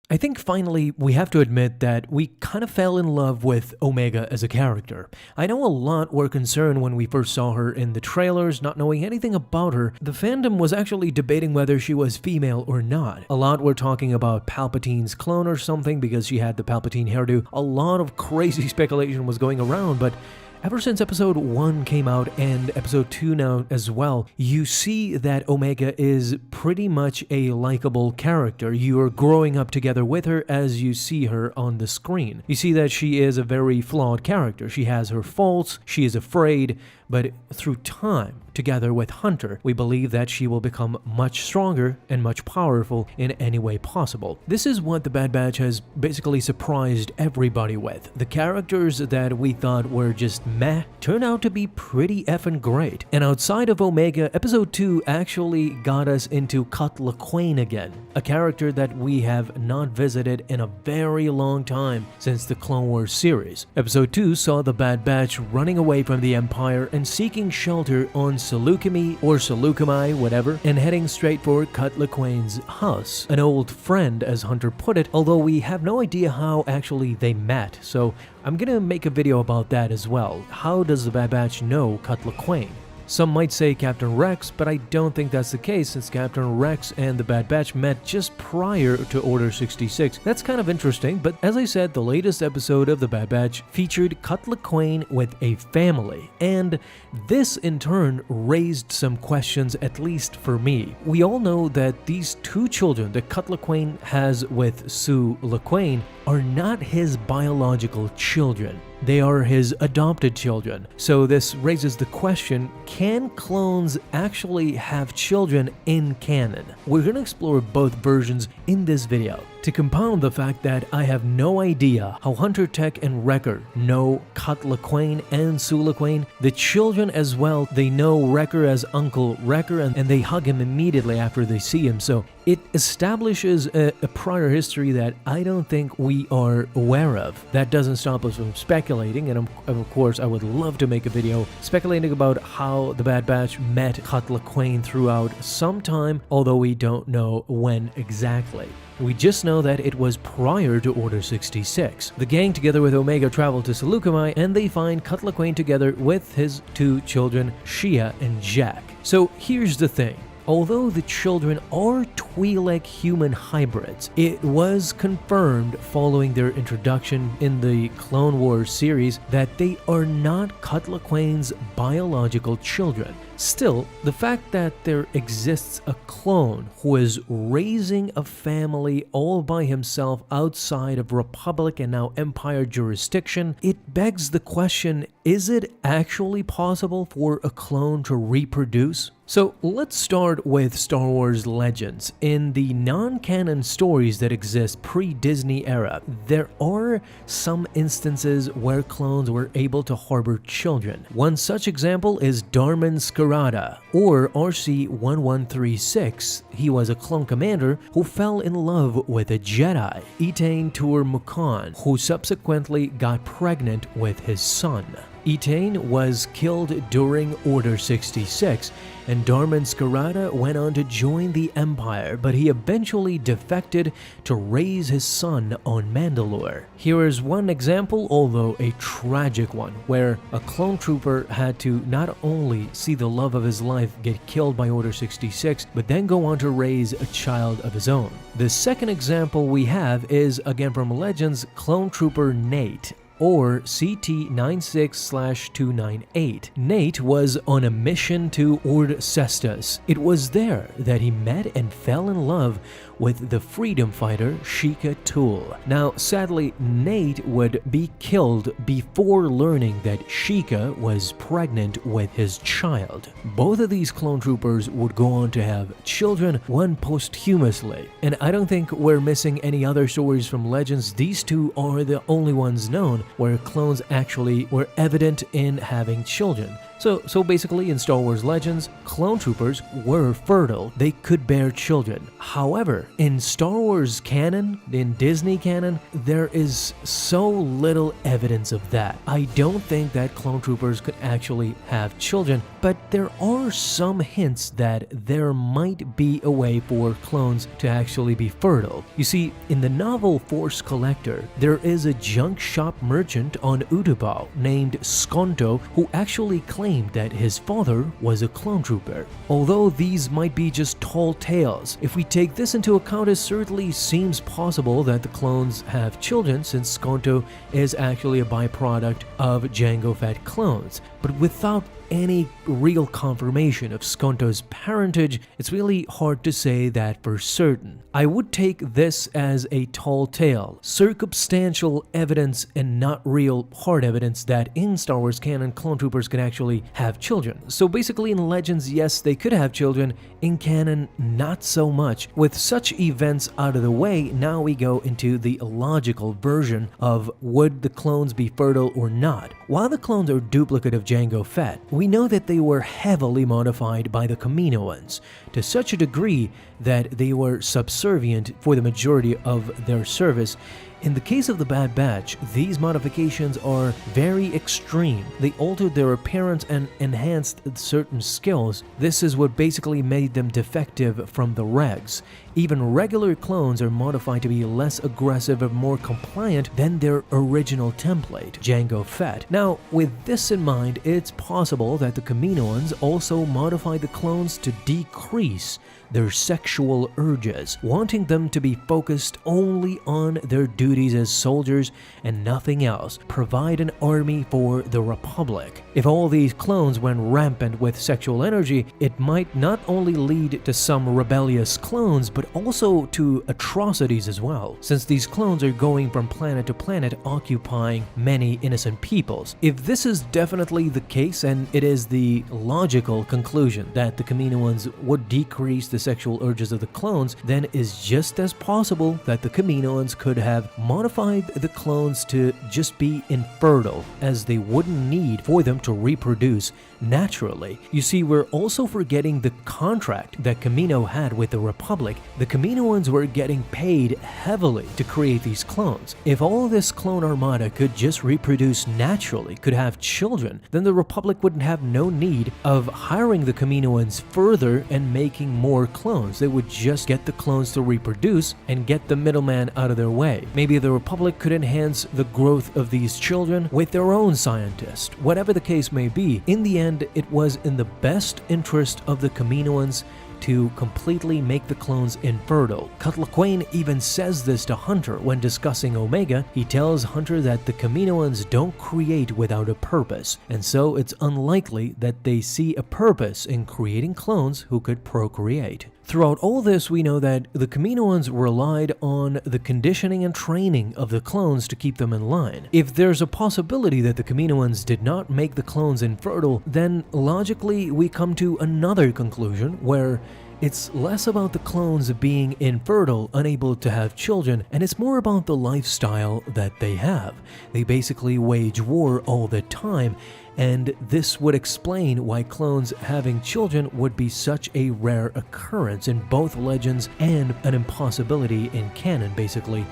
I think finally we have to admit that we kind of fell in love with Omega as a character. I know a lot were concerned when we first saw her in the trailers, not knowing anything about her. The fandom was actually debating whether she was female or not. A lot were talking about Palpatine's clone or something because she had the Palpatine hairdo. A lot of crazy speculation was going around, but ever since episode 1 came out and episode 2 now as well, you see that Omega is pretty much a likable character. You are growing up together with her as you see her on the screen. You see that she is a very flawed character. She has her faults, she is afraid, but through time, together with Hunter, we believe that she will become much stronger and much powerful in any way possible. This is what the Bad Batch has basically surprised everybody with. The characters that we thought were just meh turn out to be pretty effing great. And outside of Omega, episode 2 actually got us into Lawquane again, a character that we have not visited in a very long time since the Clone Wars series. Episode 2 saw the Bad Batch running away from the Empire and seeking shelter on Seleucami or Seleucami, whatever, and heading straight for Lawquane's house, an old friend as Hunter put it, although we have no idea how actually they met, so I'm gonna make a video about that as well. How does the Bad Batch know Lawquane? Some might say Captain Rex, but I don't think that's the case since Captain Rex and the Bad Batch met just prior to Order 66. That's kind of interesting, but as I said, the latest episode of the Bad Batch featured Lawquane with a family, and this in turn raised some questions, at least for me. We all know that these two children that Lawquane has with Sue Lawquane are not his biological children. They are his adopted children. So this raises the question, can clones actually have children in canon? We're going to explore both versions in this video. To compound the fact that I have no idea how Hunter Tech and Wrecker know Lawquane and Sue Lawquane, the children as well, they know Wrecker as Uncle Wrecker and they hug him immediately after they see him. So it establishes a prior history that I don't think we are aware of. That doesn't stop us from speculating, and of course I would love to make a video speculating about how the Bad Batch met Lawquane throughout some time, although we don't know when exactly. We just know that it was prior to Order 66. The gang together with Omega travel to Seleucami and they find Lawquane together with his two children, Shia and Jack. So here's the thing. Although the children are Twi'lek human hybrids, it was confirmed following their introduction in the Clone Wars series that they are not Lawquane's biological children. Still, the fact that there exists a clone who is raising a family all by himself outside of Republic and now Empire jurisdiction, it begs the question, is it actually possible for a clone to reproduce? So let's start with Star Wars Legends. In the non-canon stories that exist pre-Disney era, there are some instances where clones were able to harbor children. One such example is Darman Scarada, or RC-1136. He was a clone commander who fell in love with a Jedi, Etain Tur Mukan, who subsequently got pregnant with his son. Etain was killed during Order 66, and Darman Scarada went on to join the Empire, but he eventually defected to raise his son on Mandalore. Here is one example, although a tragic one, where a clone trooper had to not only see the love of his life get killed by Order 66, but then go on to raise a child of his own. The second example we have is, again from Legends, clone trooper Nate, or CT-96/298. Nate was on a mission to Ord Cestus. It was there that he met and fell in love with the freedom fighter Sheikah Tool. Now, sadly, Nate would be killed before learning that Sheikah was pregnant with his child. Both of these clone troopers would go on to have children, one posthumously. And I don't think we're missing any other stories from Legends. These two are the only ones known where clones actually were evident in having children. So basically in Star Wars Legends, clone troopers were fertile. They could bear children. However, in Star Wars canon, in Disney canon, there is so little evidence of that. I don't think that clone troopers could actually have children, but there are some hints that there might be a way for clones to actually be fertile. You see, in the novel Force Collector, there is a junk shop merchant on Utapau named Skonto who actually claimed that his father was a clone trooper. Although these might be just tall tales, if we take this into account, it certainly seems possible that the clones have children, since Skonto is actually a byproduct of Jango Fett clones. But without any real confirmation of Skonto's parentage, it's really hard to say that for certain. I would take this as a tall tale, circumstantial evidence and not real hard evidence that in Star Wars canon, clone troopers can actually have children. So basically in Legends, yes, they could have children. In canon, not so much. With such events out of the way, now we go into the logical version of would the clones be fertile or not. While the clones are duplicate of Jango Fett, we know that they were heavily modified by the Kaminoans, to such a degree that they were subservient for the majority of their service. In the case of the Bad Batch, these modifications are very extreme. They altered their appearance and enhanced certain skills. This is what basically made them defective from the regs. Even regular clones are modified to be less aggressive and more compliant than their original template, Jango Fett. Now, with this in mind, it's possible that the Kaminoans also modified the clones to decrease their sexual urges, wanting them to be focused only on their duties as soldiers and nothing else, provide an army for the Republic. If all these clones went rampant with sexual energy, it might not only lead to some rebellious clones, but also to atrocities as well, since these clones are going from planet to planet occupying many innocent peoples. If this is definitely the case, and it is the logical conclusion that the Kaminoans would decrease the sexual urges of the clones, then it's just as possible that the Kaminoans could have modified the clones to just be infertile, as they wouldn't need for them to reproduce naturally. You see, we're also forgetting the contract that Kamino had with the Republic. The Kaminoans were getting paid heavily to create these clones. If all this clone armada could just reproduce naturally, could have children, then the Republic wouldn't have no need of hiring the Kaminoans further and making more clones. They would just get the clones to reproduce and get the middleman out of their way. Maybe the Republic could enhance the growth of these children with their own scientists. Whatever the case may be, in the end, it was in the best interest of the Kaminoans to completely make the clones infertile. Lawquane even says this to Hunter when discussing Omega. He tells Hunter that the Kaminoans don't create without a purpose, and so it's unlikely that they see a purpose in creating clones who could procreate. Throughout all this, we know that the Kaminoans relied on the conditioning and training of the clones to keep them in line. If there's a possibility that the Kaminoans did not make the clones infertile, then logically we come to another conclusion where it's less about the clones being infertile, unable to have children, and it's more about the lifestyle that they have. They basically wage war all the time, and this would explain why clones having children would be such a rare occurrence in both Legends and an impossibility in canon, basically,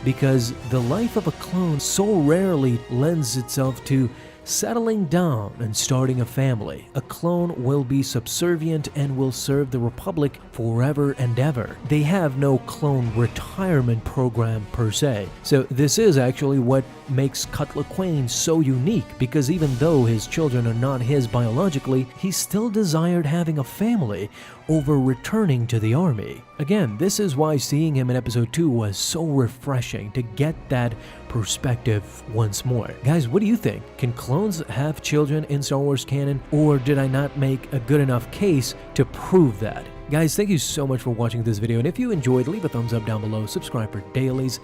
because the life of a clone so rarely lends itself to settling down and starting a family. A clone will be subservient and will serve the Republic forever and ever. They have no clone retirement program per se. So this is actually what makes Lawquane so unique, because even though his children are not his biologically, he still desired having a family over returning to the army. Again, this is why seeing him in episode 2 was so refreshing, to get that perspective once more. Guys, what do you think? Can clones have children in Star Wars canon, or did I not make a good enough case to prove that? Guys, thank you so much for watching this video, and if you enjoyed, leave a thumbs up down below, subscribe for dailies.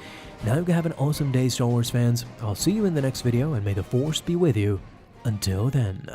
Now you have an awesome day, Star Wars fans. I'll see you in the next video, and may the Force be with you. Until then.